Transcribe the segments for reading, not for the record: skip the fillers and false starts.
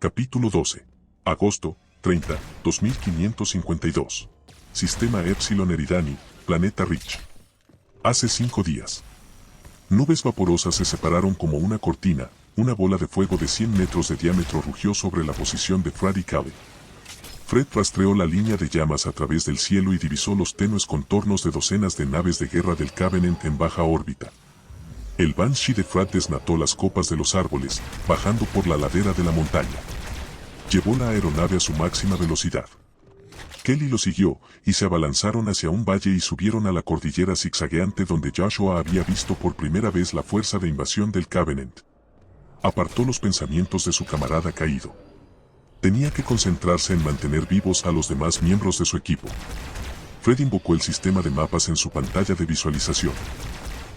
Capítulo 12. Agosto, 30, 2552. Sistema Epsilon Eridani, Planeta Rich. Hace 5 días. Nubes vaporosas se separaron como una cortina, una bola de fuego de 100 metros de diámetro rugió sobre la posición de Fred y Callie. Fred rastreó la línea de llamas a través del cielo y divisó los tenues contornos de docenas de naves de guerra del Covenant en baja órbita. El Banshee de Fred desnató las copas de los árboles, bajando por la ladera de la montaña. Llevó la aeronave a su máxima velocidad. Kelly lo siguió, y se abalanzaron hacia un valle y subieron a la cordillera zigzagueante donde Joshua había visto por primera vez la fuerza de invasión del Covenant. Apartó los pensamientos de su camarada caído. Tenía que concentrarse en mantener vivos a los demás miembros de su equipo. Fred invocó el sistema de mapas en su pantalla de visualización.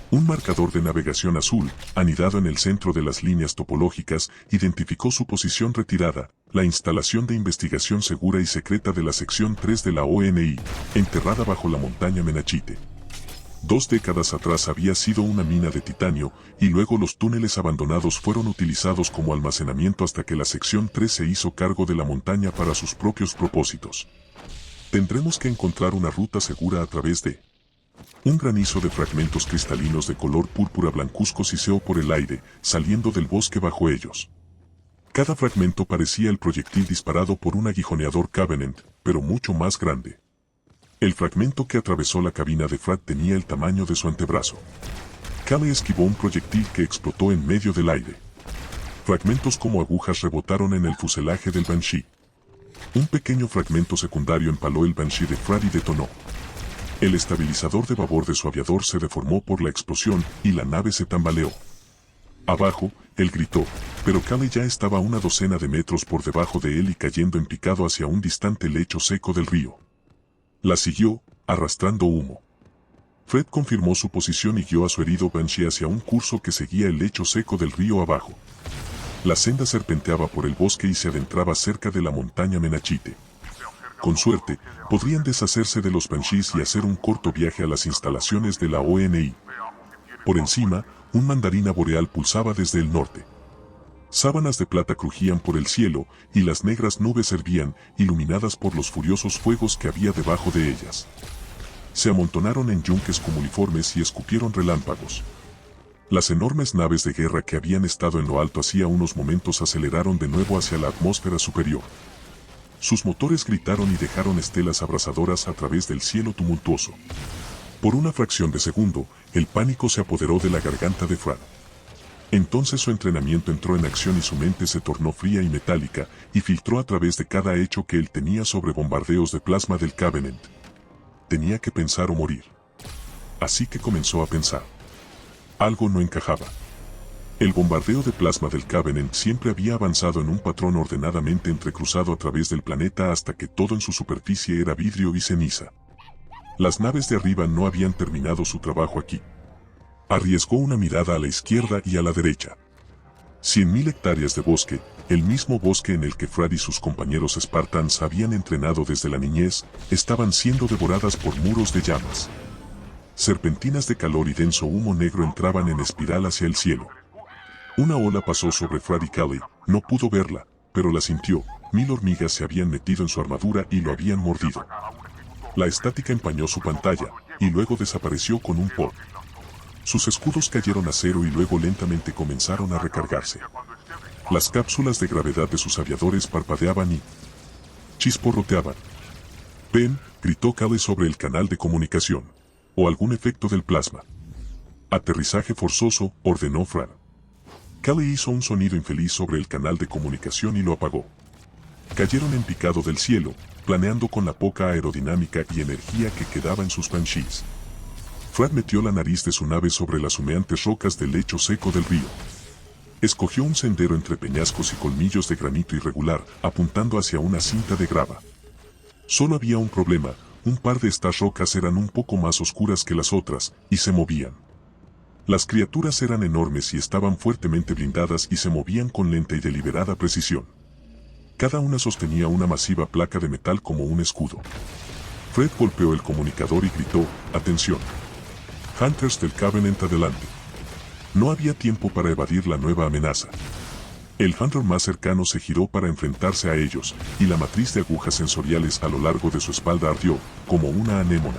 Un marcador de navegación azul, anidado en el centro de las líneas topológicas, identificó su posición retirada, la instalación de investigación segura y secreta de la sección 3 de la ONI, enterrada bajo la montaña Menachite. 2 décadas atrás había sido una mina de titanio, y luego los túneles abandonados fueron utilizados como almacenamiento hasta que la sección 3 se hizo cargo de la montaña para sus propios propósitos. Tendremos que encontrar una ruta segura a través de... Un granizo de fragmentos cristalinos de color púrpura blancuzco siseó por el aire, saliendo del bosque bajo ellos. Cada fragmento parecía el proyectil disparado por un aguijoneador Covenant, pero mucho más grande. El fragmento que atravesó la cabina de Fred tenía el tamaño de su antebrazo. Callie esquivó un proyectil que explotó en medio del aire. Fragmentos como agujas rebotaron en el fuselaje del Banshee. Un pequeño fragmento secundario empaló el Banshee de Fred y detonó. El estabilizador de babor de su aviador se deformó por la explosión y la nave se tambaleó. Abajo, él gritó, pero Callie ya estaba a una docena de metros por debajo de él y cayendo en picado hacia un distante lecho seco del río. La siguió, arrastrando humo. Fred confirmó su posición y guió a su herido Banshee hacia un curso que seguía el lecho seco del río abajo. La senda serpenteaba por el bosque y se adentraba cerca de la montaña Menachite. Con suerte, podrían deshacerse de los Banshees y hacer un corto viaje a las instalaciones de la ONI. Por encima, un mandarina boreal pulsaba desde el norte. Sábanas de plata crujían por el cielo, y las negras nubes hervían, iluminadas por los furiosos fuegos que había debajo de ellas. Se amontonaron en yunques cumuliformes y escupieron relámpagos. Las enormes naves de guerra que habían estado en lo alto hacía unos momentos aceleraron de nuevo hacia la atmósfera superior. Sus motores gritaron y dejaron estelas abrasadoras a través del cielo tumultuoso. Por una fracción de segundo, el pánico se apoderó de la garganta de Fred. Entonces su entrenamiento entró en acción y su mente se tornó fría y metálica, y filtró a través de cada hecho que él tenía sobre bombardeos de plasma del Covenant. Tenía que pensar o morir. Así que comenzó a pensar. Algo no encajaba. El bombardeo de plasma del Covenant siempre había avanzado en un patrón ordenadamente entrecruzado a través del planeta hasta que todo en su superficie era vidrio y ceniza. Las naves de arriba no habían terminado su trabajo aquí. Arriesgó una mirada a la izquierda y a la derecha. 100.000 hectáreas de bosque, el mismo bosque en el que Fred y sus compañeros Spartans habían entrenado desde la niñez, estaban siendo devoradas por muros de llamas. Serpentinas de calor y denso humo negro entraban en espiral hacia el cielo. Una ola pasó sobre Fred y Callie, no pudo verla, pero la sintió. 1000 hormigas se habían metido en su armadura y lo habían mordido. La estática empañó su pantalla, y luego desapareció con un pop. Sus escudos cayeron a cero y luego lentamente comenzaron a recargarse. Las cápsulas de gravedad de sus aviadores parpadeaban y chisporroteaban. «Ven», gritó Callie sobre el canal de comunicación. «O algún efecto del plasma». «Aterrizaje forzoso», ordenó Fred. Callie hizo un sonido infeliz sobre el canal de comunicación y lo apagó. Cayeron en picado del cielo, planeando con la poca aerodinámica y energía que quedaba en sus Banshees. Fred metió la nariz de su nave sobre las humeantes rocas del lecho seco del río. Escogió un sendero entre peñascos y colmillos de granito irregular, apuntando hacia una cinta de grava. Solo había un problema, un par de estas rocas eran un poco más oscuras que las otras, y se movían. Las criaturas eran enormes y estaban fuertemente blindadas y se movían con lenta y deliberada precisión. Cada una sostenía una masiva placa de metal como un escudo. Fred golpeó el comunicador y gritó, «Atención. Hunters del Covenant adelante». No había tiempo para evadir la nueva amenaza. El Hunter más cercano se giró para enfrentarse a ellos, y la matriz de agujas sensoriales a lo largo de su espalda ardió, como una anémona.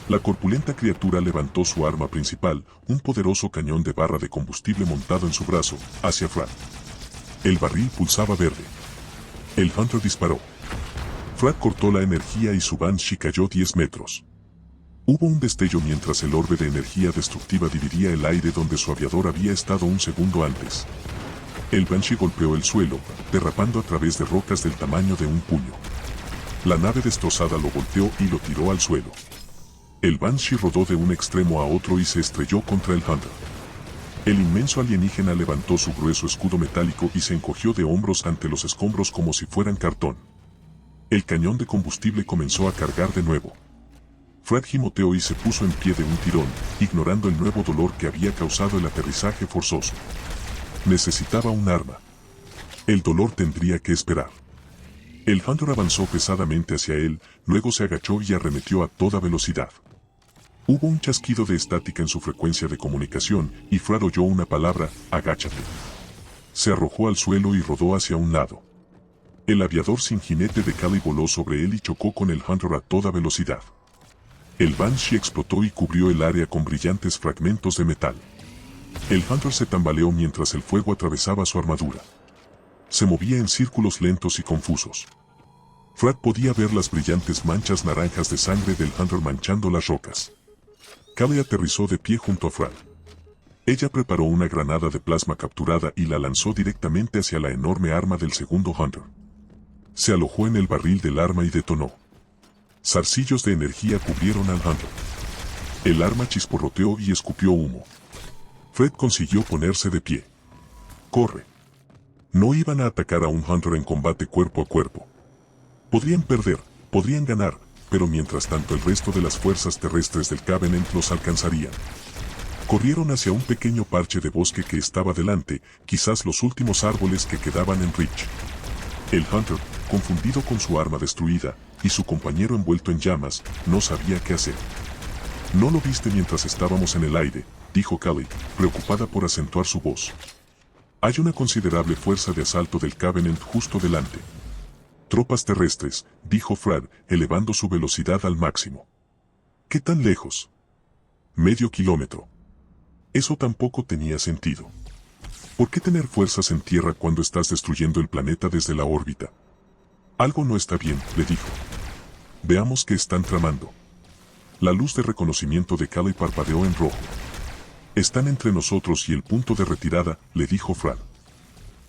La corpulenta criatura levantó su arma principal, un poderoso cañón de barra de combustible montado en su brazo, hacia Frad. El barril pulsaba verde. El Hunter disparó. Frad cortó la energía y su Banshee cayó 10 metros. Hubo un destello mientras el orbe de energía destructiva dividía el aire donde su aviador había estado un segundo antes. El Banshee golpeó el suelo, derrapando a través de rocas del tamaño de un puño. La nave destrozada lo golpeó y lo tiró al suelo. El Banshee rodó de un extremo a otro y se estrelló contra el Hunter. El inmenso alienígena levantó su grueso escudo metálico y se encogió de hombros ante los escombros como si fueran cartón. El cañón de combustible comenzó a cargar de nuevo. Frad gimoteó y se puso en pie de un tirón, ignorando el nuevo dolor que había causado el aterrizaje forzoso. Necesitaba un arma. El dolor tendría que esperar. El Hunter avanzó pesadamente hacia él, luego se agachó y arremetió a toda velocidad. Hubo un chasquido de estática en su frecuencia de comunicación, y Frad oyó una palabra: agáchate. Se arrojó al suelo y rodó hacia un lado. El aviador sin jinete de Cali voló sobre él y chocó con el Hunter a toda velocidad. El Banshee explotó y cubrió el área con brillantes fragmentos de metal. El Hunter se tambaleó mientras el fuego atravesaba su armadura. Se movía en círculos lentos y confusos. Frad podía ver las brillantes manchas naranjas de sangre del Hunter manchando las rocas. Cali aterrizó de pie junto a Frad. Ella preparó una granada de plasma capturada y la lanzó directamente hacia la enorme arma del segundo Hunter. Se alojó en el barril del arma y detonó. Zarcillos de energía cubrieron al Hunter. El arma chisporroteó y escupió humo. Fred consiguió ponerse de pie. ¡Corre! No iban a atacar a un Hunter en combate cuerpo a cuerpo. Podrían perder, podrían ganar, pero mientras tanto el resto de las fuerzas terrestres del Covenant los alcanzarían. Corrieron hacia un pequeño parche de bosque que estaba delante, quizás los últimos árboles que quedaban en Reach. El Hunter, confundido con su arma destruida, y su compañero envuelto en llamas, no sabía qué hacer. «No lo viste mientras estábamos en el aire», dijo Cali, preocupada por acentuar su voz. «Hay una considerable fuerza de asalto del Covenant justo delante». «Tropas terrestres», dijo Frad, elevando su velocidad al máximo. «¿Qué tan lejos?» «Medio kilómetro». Eso tampoco tenía sentido. ¿Por qué tener fuerzas en tierra cuando estás destruyendo el planeta desde la órbita? Algo no está bien, le dijo. Veamos qué están tramando. La luz de reconocimiento de Cali parpadeó en rojo. Están entre nosotros y el punto de retirada, le dijo Frad.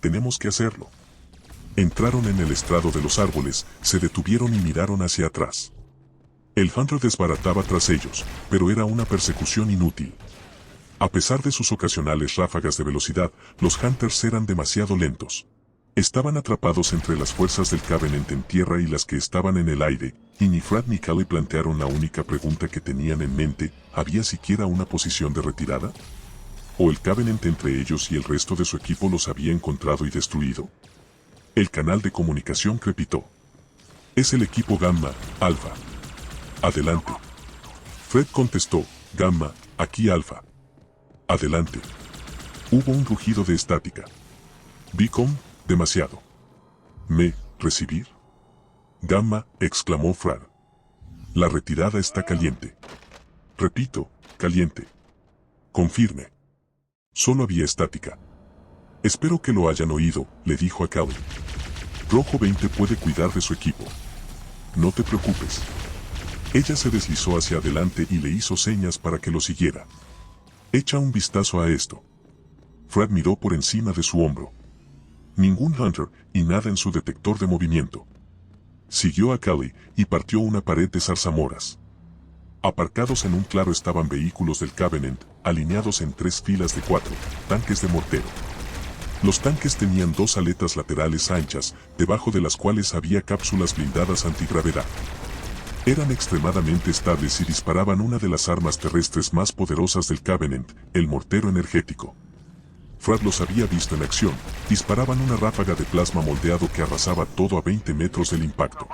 Tenemos que hacerlo. Entraron en el estrado de los árboles, se detuvieron y miraron hacia atrás. El Hunter desbarataba tras ellos, pero era una persecución inútil. A pesar de sus ocasionales ráfagas de velocidad, los Hunters eran demasiado lentos. Estaban atrapados entre las fuerzas del Covenant en tierra y las que estaban en el aire, y ni Frad ni Cali plantearon la única pregunta que tenían en mente: ¿había siquiera una posición de retirada? ¿O el Covenant entre ellos y el resto de su equipo los había encontrado y destruido? El canal de comunicación crepitó. «Es el equipo Gamma, Alfa. Adelante». Fred contestó: «Gamma, aquí Alfa. Adelante». Hubo un rugido de estática. «Beacon, demasiado». ¿Recibir?» «Gamma», exclamó Frad. «La retirada está caliente». «Repito, caliente». «Confirme». Solo había estática. «Espero que lo hayan oído», le dijo a Cali. «Rojo 20 puede cuidar de su equipo. No te preocupes». Ella se deslizó hacia adelante y le hizo señas para que lo siguiera. «Echa un vistazo a esto». Frad miró por encima de su hombro. Ningún Hunter, y nada en su detector de movimiento. Siguió a Cali, y partió una pared de zarzamoras. Aparcados en un claro estaban vehículos del Covenant, alineados en 3 filas de 4, tanques de mortero. Los tanques tenían 2 aletas laterales anchas, debajo de las cuales había cápsulas blindadas antigravedad. Eran extremadamente estables y disparaban una de las armas terrestres más poderosas del Covenant, el mortero energético. Frad los había visto en acción, disparaban una ráfaga de plasma moldeado que arrasaba todo a 20 metros del impacto.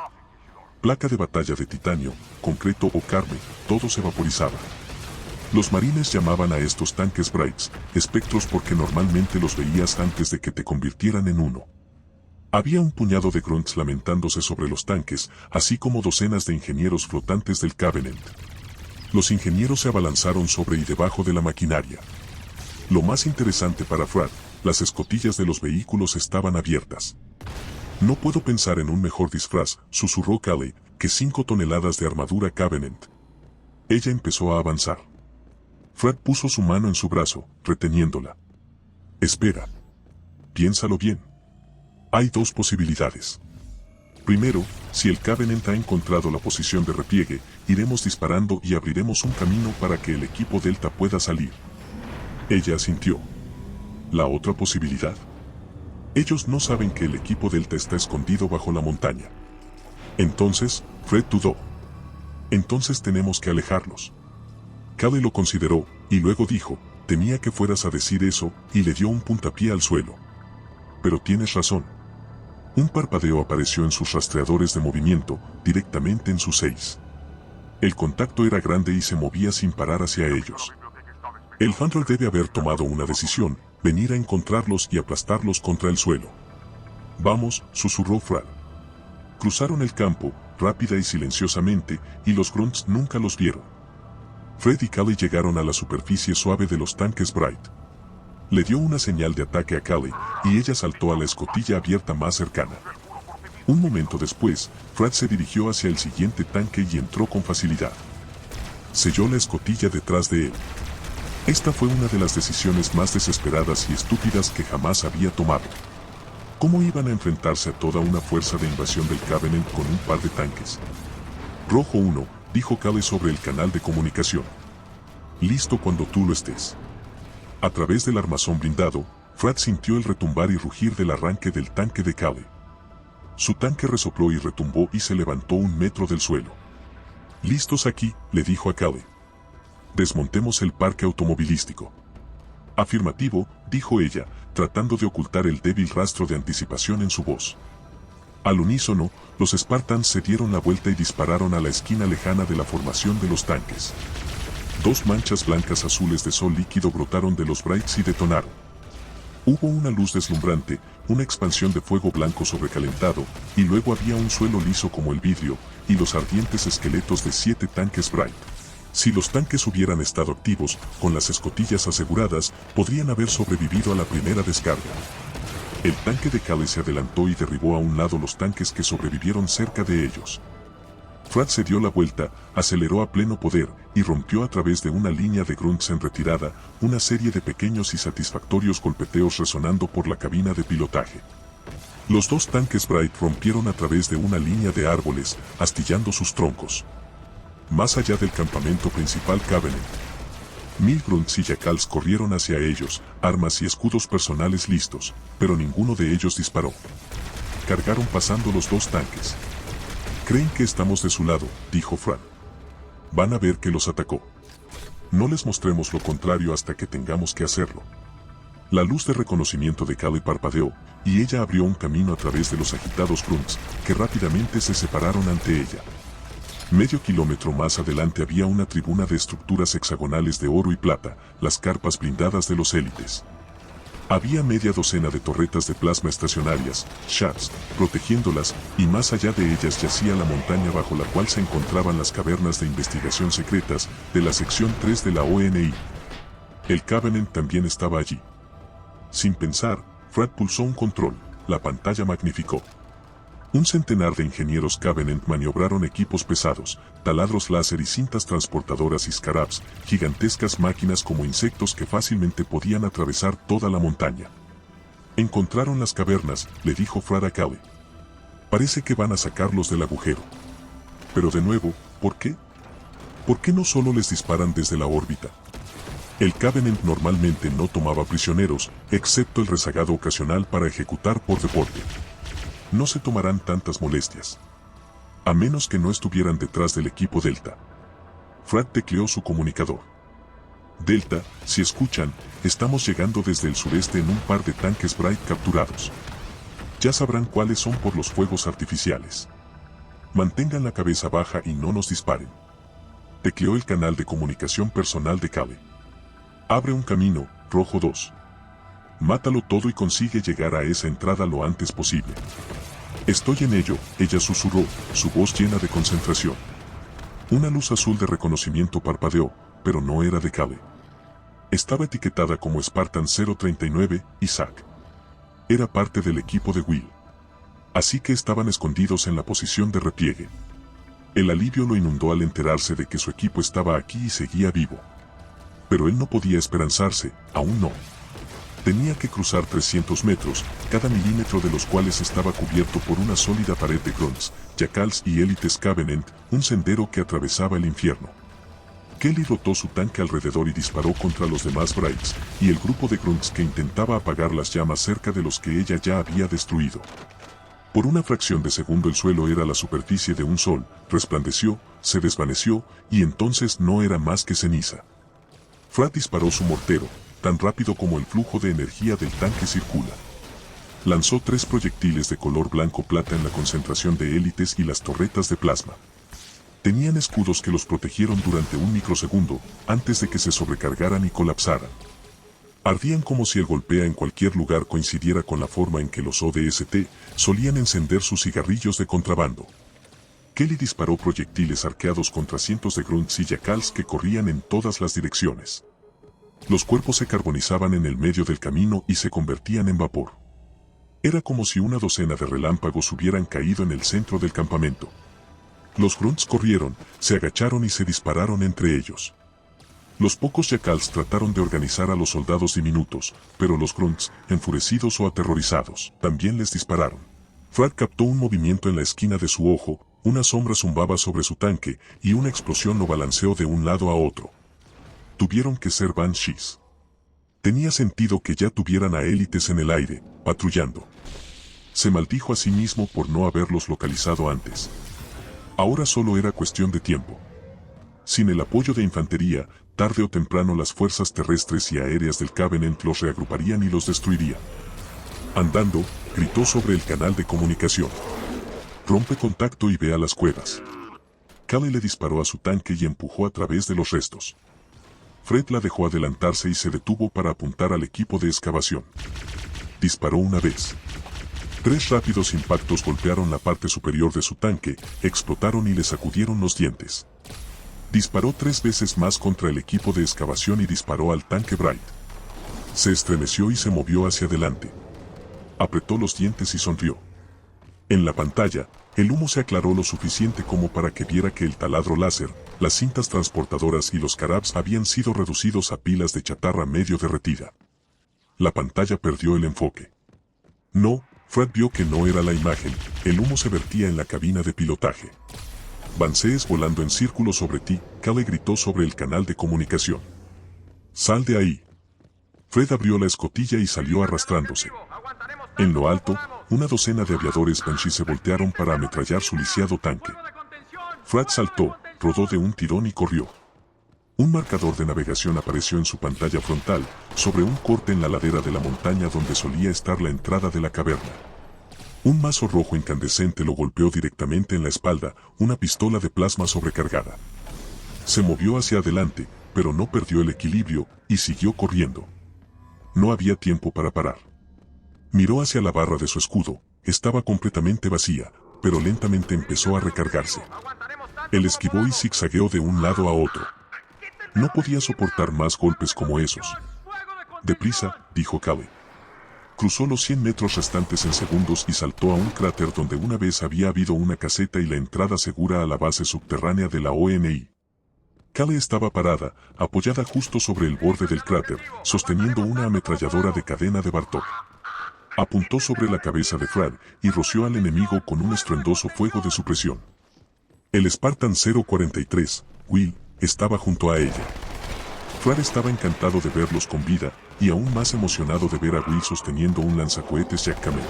Placa de batalla de titanio, concreto o carne, todo se vaporizaba. Los marines llamaban a estos tanques Brights, espectros porque normalmente los veías antes de que te convirtieran en uno. Había un puñado de grunts lamentándose sobre los tanques, así como docenas de ingenieros flotantes del Covenant. Los ingenieros se abalanzaron sobre y debajo de la maquinaria. Lo más interesante para Fred, las escotillas de los vehículos estaban abiertas. No puedo pensar en un mejor disfraz, susurró Callie, que 5 toneladas de armadura Covenant. Ella empezó a avanzar. Fred puso su mano en su brazo, reteniéndola. Espera. Piénsalo bien. Hay 2 posibilidades. Primero, si el Covenant ha encontrado la posición de repliegue, iremos disparando y abriremos un camino para que el equipo Delta pueda salir. Ella asintió. La otra posibilidad. Ellos no saben que el equipo Delta está escondido bajo la montaña. Entonces, Fred dudó. Entonces tenemos que alejarlos. Callie lo consideró, y luego dijo, temía que fueras a decir eso, y le dio un puntapié al suelo. Pero tienes razón. Un parpadeo apareció en sus rastreadores de movimiento, directamente en sus 6. El contacto era grande y se movía sin parar hacia ellos. El Fandral debe haber tomado una decisión, venir a encontrarlos y aplastarlos contra el suelo. Vamos, susurró Fred. Cruzaron el campo, rápida y silenciosamente, y los grunts nunca los vieron. Fred y Callie llegaron a la superficie suave de los tanques Bright. Le dio una señal de ataque a Callie, y ella saltó a la escotilla abierta más cercana. Un momento después, Fred se dirigió hacia el siguiente tanque y entró con facilidad. Selló la escotilla detrás de él. Esta fue una de las decisiones más desesperadas y estúpidas que jamás había tomado. ¿Cómo iban a enfrentarse a toda una fuerza de invasión del Covenant con un par de tanques? Rojo 1, dijo Callie sobre el canal de comunicación. Listo cuando tú lo estés. A través del armazón blindado, Fred sintió el retumbar y rugir del arranque del tanque de Callie. Su tanque resopló y retumbó y se levantó 1 metro del suelo. Listos aquí, le dijo a Callie. Desmontemos el parque automovilístico. Afirmativo, dijo ella, tratando de ocultar el débil rastro de anticipación en su voz. Al unísono, los Spartans se dieron la vuelta y dispararon a la esquina lejana de la formación de los tanques. 2 manchas blancas azules de sol líquido brotaron de los Brights y detonaron. Hubo una luz deslumbrante, una expansión de fuego blanco sobrecalentado, y luego había un suelo liso como el vidrio, y los ardientes esqueletos de 7 tanques Bright. Si los tanques hubieran estado activos, con las escotillas aseguradas, podrían haber sobrevivido a la primera descarga. El tanque de Callie se adelantó y derribó a un lado los tanques que sobrevivieron cerca de ellos. Fred se dio la vuelta, aceleró a pleno poder, y rompió a través de una línea de grunts en retirada, una serie de pequeños y satisfactorios golpeteos resonando por la cabina de pilotaje. Los 2 tanques Bright rompieron a través de una línea de árboles, astillando sus troncos. Más allá del campamento principal Covenant, 1000 grunts y jackals corrieron hacia ellos, armas y escudos personales listos, pero ninguno de ellos disparó. Cargaron pasando los 2 tanques. Creen que estamos de su lado, dijo Fred. Van a ver que los atacó. No les mostremos lo contrario hasta que tengamos que hacerlo. La luz de reconocimiento de Callie parpadeó, y ella abrió un camino a través de los agitados grunts, que rápidamente se separaron ante ella. Medio kilómetro más adelante había una tribuna de estructuras hexagonales de oro y plata, las carpas blindadas de los élites. Había media docena de torretas de plasma estacionarias, shafts, protegiéndolas, y más allá de ellas yacía la montaña bajo la cual se encontraban las cavernas de investigación secretas de la sección 3 de la ONI. El Covenant también estaba allí. Sin pensar, Fred pulsó un control, la pantalla magnificó. Un centenar de ingenieros Covenant maniobraron equipos pesados, taladros láser y cintas transportadoras y scarabs, gigantescas máquinas como insectos que fácilmente podían atravesar toda la montaña. Encontraron las cavernas, le dijo Fred a Callie. Parece que van a sacarlos del agujero. Pero de nuevo, ¿por qué? ¿Por qué no solo les disparan desde la órbita? El Covenant normalmente no tomaba prisioneros, excepto el rezagado ocasional para ejecutar por deporte. No se tomarán tantas molestias. A menos que no estuvieran detrás del equipo Delta. Fred tecleó su comunicador. Delta, si escuchan, estamos llegando desde el sureste en un par de tanques Bright capturados. Ya sabrán cuáles son por los fuegos artificiales. Mantengan la cabeza baja y no nos disparen. Tecleó el canal de comunicación personal de Cale. Abre un camino, rojo 2. Mátalo todo y consigue llegar a esa entrada lo antes posible. Estoy en ello, ella susurró, su voz llena de concentración. Una luz azul de reconocimiento parpadeó, pero no era de Cale. Estaba etiquetada como Spartan 039, Isaac. Era parte del equipo de Will. Así que estaban escondidos en la posición de repliegue. El alivio lo inundó al enterarse de que su equipo estaba aquí y seguía vivo. Pero él no podía esperanzarse, aún no. Tenía que cruzar 300 metros, cada milímetro de los cuales estaba cubierto por una sólida pared de grunts, jackals y élites Covenant, un sendero que atravesaba el infierno. Kelly rotó su tanque alrededor y disparó contra los demás Brights, y el grupo de grunts que intentaba apagar las llamas cerca de los que ella ya había destruido. Por una fracción de segundo el suelo era la superficie de un sol, resplandeció, se desvaneció, y entonces no era más que ceniza. Frat disparó su mortero, tan rápido como el flujo de energía del tanque circula. Lanzó 3 proyectiles de color blanco-plata en la concentración de élites y las torretas de plasma. Tenían escudos que los protegieron durante un microsegundo, antes de que se sobrecargaran y colapsaran. Ardían como si el golpea en cualquier lugar coincidiera con la forma en que los ODST solían encender sus cigarrillos de contrabando. Kelly disparó proyectiles arqueados contra cientos de grunts y jackals que corrían en todas las direcciones. Los cuerpos se carbonizaban en el medio del camino y se convertían en vapor. Era como si una docena de relámpagos hubieran caído en el centro del campamento. Los grunts corrieron, se agacharon y se dispararon entre ellos. Los pocos jackals trataron de organizar a los soldados diminutos, pero los grunts, enfurecidos o aterrorizados, también les dispararon. Frat captó un movimiento en la esquina de su ojo, una sombra zumbaba sobre su tanque, y una explosión lo balanceó de un lado a otro. Tuvieron que ser Banshees. Tenía sentido que ya tuvieran a élites en el aire, patrullando. Se maldijo a sí mismo por no haberlos localizado antes. Ahora solo era cuestión de tiempo. Sin el apoyo de infantería, tarde o temprano las fuerzas terrestres y aéreas del Covenant los reagruparían y los destruirían. Andando, gritó sobre el canal de comunicación. Rompe contacto y ve a las cuevas. Cale le disparó a su tanque y empujó a través de los restos. Fred la dejó adelantarse y se detuvo para apuntar al equipo de excavación. Disparó una vez. 3 rápidos impactos golpearon la parte superior de su tanque, explotaron y le sacudieron los dientes. Disparó 3 veces más contra el equipo de excavación y disparó al tanque Bright. Se estremeció y se movió hacia adelante. Apretó los dientes y sonrió. En la pantalla, el humo se aclaró lo suficiente como para que viera que el taladro láser, las cintas transportadoras y los carabs habían sido reducidos a pilas de chatarra medio derretida. La pantalla perdió el enfoque. No, Fred vio que no era la imagen, el humo se vertía en la cabina de pilotaje. Vancees volando en círculo sobre ti, Cale gritó sobre el canal de comunicación. ¡Sal de ahí! Fred abrió la escotilla y salió arrastrándose. En lo alto, una docena de aviadores Banshee se voltearon para ametrallar su lisiado tanque. Fred saltó, rodó de un tirón y corrió. Un marcador de navegación apareció en su pantalla frontal, sobre un corte en la ladera de la montaña donde solía estar la entrada de la caverna. Un mazo rojo incandescente lo golpeó directamente en la espalda, una pistola de plasma sobrecargada. Se movió hacia adelante, pero no perdió el equilibrio, y siguió corriendo. No había tiempo para parar. Miró hacia la barra de su escudo, estaba completamente vacía, pero lentamente empezó a recargarse. Él esquivó y zigzagueó de un lado a otro. No podía soportar más golpes como esos. Deprisa, dijo Cale. Cruzó los 100 metros restantes en segundos y saltó a un cráter donde una vez había habido una caseta y la entrada segura a la base subterránea de la ONI. Cale estaba parada, apoyada justo sobre el borde del cráter, sosteniendo una ametralladora de cadena de Bartok. Apuntó sobre la cabeza de Fred y roció al enemigo con un estruendoso fuego de supresión. El Spartan 043, Will, estaba junto a ella. Fred estaba encantado de verlos con vida, y aún más emocionado de ver a Will sosteniendo un lanzacohetes Jack Camel.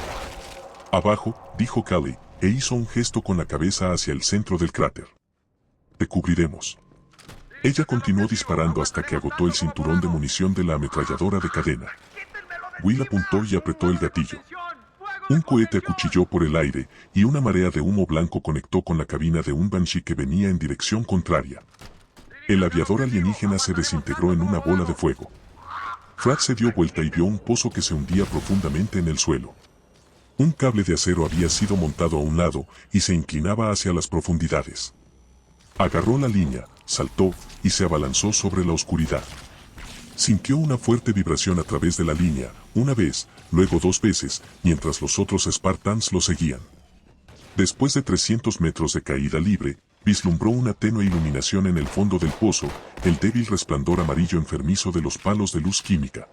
Abajo, dijo Cale, e hizo un gesto con la cabeza hacia el centro del cráter. Te cubriremos. Ella continuó disparando hasta que agotó el cinturón de munición de la ametralladora de cadena. Will apuntó y apretó el gatillo. Un cohete acuchilló por el aire, y una marea de humo blanco conectó con la cabina de un Banshee que venía en dirección contraria. El aviador alienígena se desintegró en una bola de fuego. Fred se dio vuelta y vio un pozo que se hundía profundamente en el suelo. Un cable de acero había sido montado a un lado y se inclinaba hacia las profundidades. Agarró la línea, saltó y se abalanzó sobre la oscuridad. Sintió una fuerte vibración a través de la línea, una vez, luego 2 veces, mientras los otros Spartans lo seguían. Después de 300 metros de caída libre, vislumbró una tenue iluminación en el fondo del pozo, el débil resplandor amarillo enfermizo de los palos de luz química.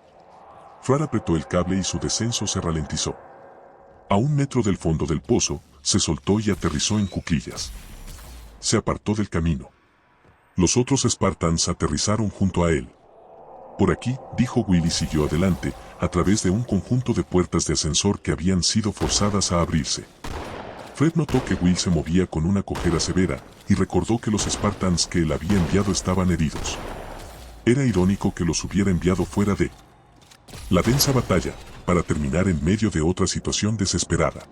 Fred apretó el cable y su descenso se ralentizó. A 1 metro del fondo del pozo, se soltó y aterrizó en cuclillas. Se apartó del camino. Los otros Spartans aterrizaron junto a él. Por aquí, dijo Will y siguió adelante, a través de un conjunto de puertas de ascensor que habían sido forzadas a abrirse. Fred notó que Will se movía con una cojera severa, y recordó que los Spartans que él había enviado estaban heridos. Era irónico que los hubiera enviado fuera de la densa batalla, para terminar en medio de otra situación desesperada.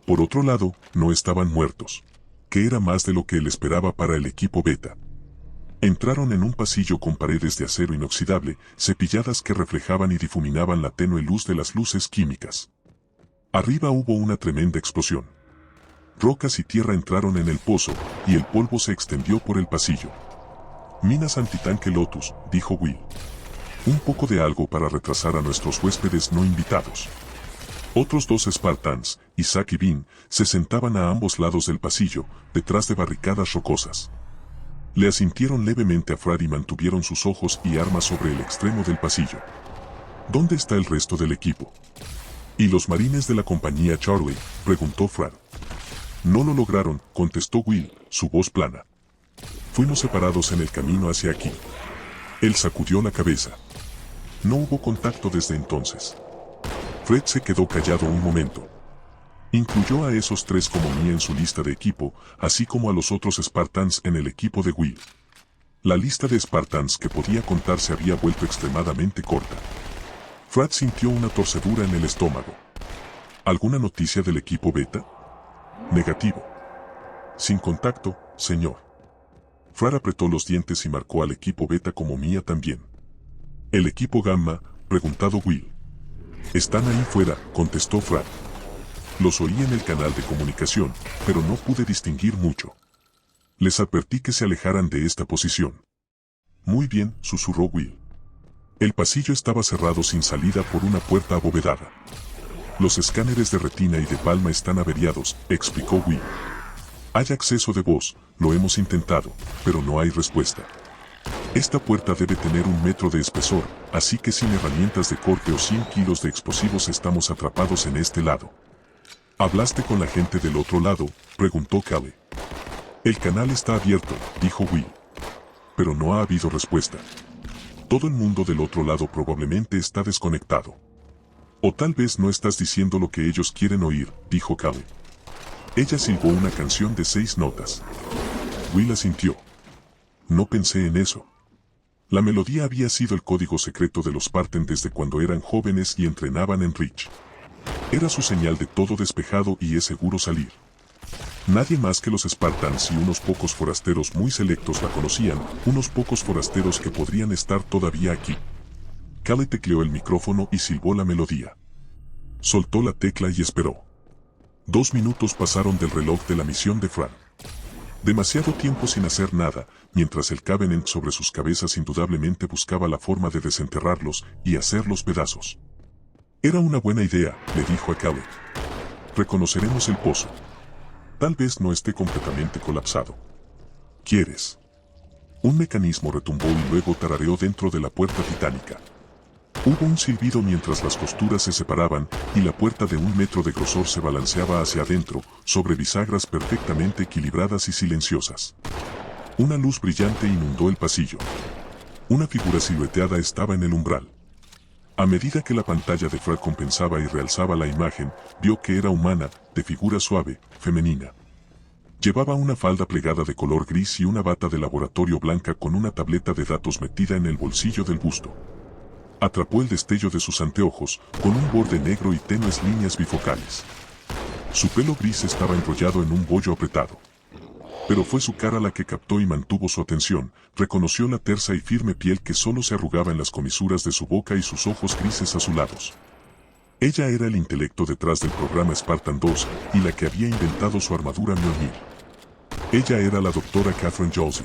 Por otro lado, no estaban muertos, que era más de lo que él esperaba para el equipo Beta. Entraron en un pasillo con paredes de acero inoxidable, cepilladas que reflejaban y difuminaban la tenue luz de las luces químicas. Arriba hubo una tremenda explosión. Rocas y tierra entraron en el pozo, y el polvo se extendió por el pasillo. Minas antitanque Lotus, dijo Will. Un poco de algo para retrasar a nuestros huéspedes no invitados. Otros 2 Spartans, Isaac y Bean, se sentaban a ambos lados del pasillo, detrás de barricadas rocosas. Le asintieron levemente a Fred y mantuvieron sus ojos y armas sobre el extremo del pasillo. ¿Dónde está el resto del equipo? ¿Y los marines de la compañía Charlie?, preguntó Fred. No lo lograron, contestó Will, su voz plana. Fuimos separados en el camino hacia aquí. Él sacudió la cabeza. No hubo contacto desde entonces. Fred se quedó callado un momento. Incluyó a esos 3 como mía en su lista de equipo, así como a los otros Spartans en el equipo de Will. La lista de Spartans que podía contar se había vuelto extremadamente corta. Fred sintió una torcedura en el estómago. ¿Alguna noticia del equipo Beta? Negativo. Sin contacto, señor. Fred apretó los dientes y marcó al equipo Beta como mía también. ¿El equipo Gamma?, preguntado Will. Están ahí fuera, contestó Fred. Los oí en el canal de comunicación, pero no pude distinguir mucho. Les advertí que se alejaran de esta posición. Muy bien, susurró Will. El pasillo estaba cerrado sin salida por una puerta abovedada. Los escáneres de retina y de palma están averiados, explicó Will. Hay acceso de voz, lo hemos intentado, pero no hay respuesta. Esta puerta debe tener 1 metro de espesor, así que sin herramientas de corte o 100 kilos de explosivos estamos atrapados en este lado. ¿Hablaste con la gente del otro lado?, preguntó Callie. El canal está abierto, dijo Will. Pero no ha habido respuesta. Todo el mundo del otro lado probablemente está desconectado. O tal vez no estás diciendo lo que ellos quieren oír, dijo Callie. Ella silbó una canción de 6 notas. Will asintió. No pensé en eso. La melodía había sido el código secreto de los Spartan desde cuando eran jóvenes y entrenaban en Reach. Era su señal de todo despejado y es seguro salir. Nadie más que los Spartans y unos pocos forasteros muy selectos la conocían, unos pocos forasteros que podrían estar todavía aquí. Callie tecleó el micrófono y silbó la melodía. Soltó la tecla y esperó. 2 minutos pasaron del reloj de la misión de Fran. Demasiado tiempo sin hacer nada, mientras el Covenant sobre sus cabezas indudablemente buscaba la forma de desenterrarlos y hacerlos pedazos. Era una buena idea, le dijo a Callie. Reconoceremos el pozo. Tal vez no esté completamente colapsado. ¿Quieres? Un mecanismo retumbó y luego tarareó dentro de la puerta titánica. Hubo un silbido mientras las costuras se separaban y la puerta de 1 metro de grosor se balanceaba hacia adentro, sobre bisagras perfectamente equilibradas y silenciosas. Una luz brillante inundó el pasillo. Una figura silueteada estaba en el umbral. A medida que la pantalla de Fred compensaba y realzaba la imagen, vio que era humana, de figura suave, femenina. Llevaba una falda plegada de color gris y una bata de laboratorio blanca con una tableta de datos metida en el bolsillo del busto. Atrapó el destello de sus anteojos, con un borde negro y tenues líneas bifocales. Su pelo gris estaba enrollado en un bollo apretado. Pero fue su cara la que captó y mantuvo su atención, reconoció la tersa y firme piel que solo se arrugaba en las comisuras de su boca y sus ojos grises azulados. Ella era el intelecto detrás del programa Spartan 2 y la que había inventado su armadura Mjolnir. Ella era la doctora Catherine Josie.